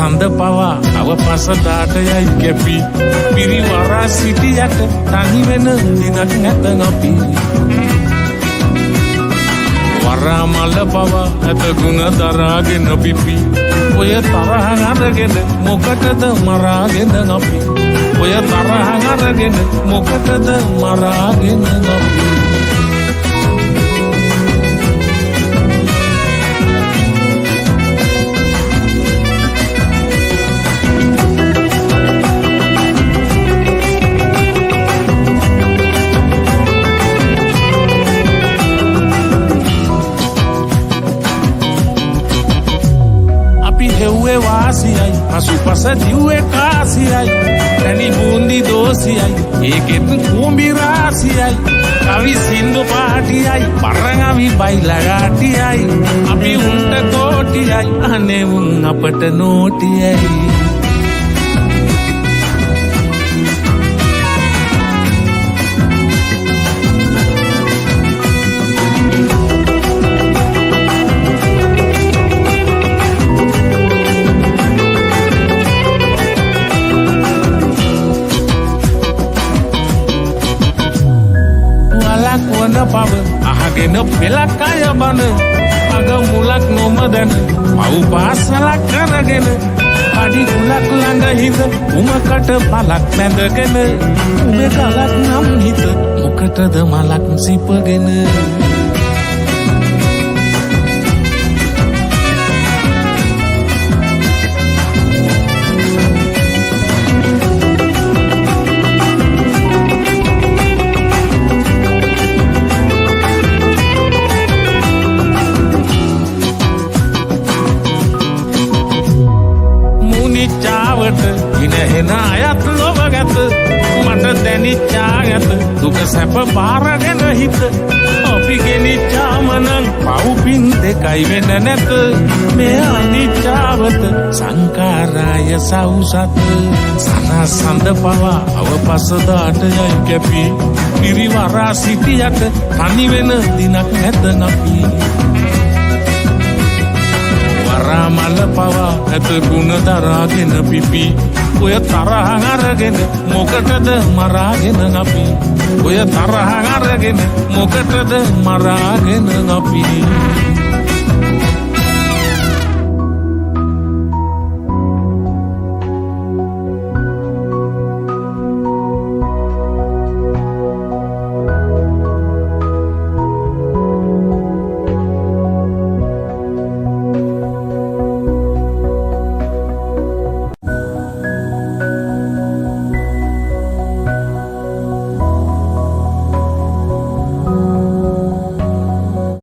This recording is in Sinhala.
සඳ පවා අවපසදාට යයි කැපි පිරිවරා සිටියට තනි වෙන දිනක් නැත අපි වරා මල පවා ඇත ගුණ දරාගෙන පිපි ඔය තරහ අරගෙන මොකටද මරාගෙන අපි ඔය තරහ අරගෙන මොකටද මරාගෙන අපි හෙව්වේ වාසියයි පසුපස දිව්වේ කාසියයි තනි බූන්දි දෝසියයි ඒකෙත් කුඹි රාසියයි කවි සින්දු පාටියයි පරංගවි බයිලගාටියයි අපි උන්ට කෝටියයි අනේ උන් අපට නෝටියයි වන පව අහගෙන පෙලක් අය බන අග මුලක් නොමදන පව් පාසලක් කරගෙන අඩි කුලක් ළඟ හිත උමකට පලක් බැඳගෙන උඹේ කලක් නම් හිත මොකටද මලක් සිපගෙන චාවට ඉනහෙන අයත් ලොවගත මට දැනිච්චාගත දුක සැප බාරගෙන හිත අපි ගෙනිච්චාමනං පව්පින් දෙකයි වෙන නැත මේ අනිච්චාවත සංකාරාය සවුසත සනා සඳ පවා අවපසදාට යයි කැපි පිරිවරා සිටියට තනි වෙන දිනක් නැත අපි වරා මල පවා ඇත ගුණ දරාගෙන පිපි ඔය තරහ අරගෙන මොකටද මරාගෙන අපි ඔය තරහ අරගෙන මොකටද මරාගෙන අපි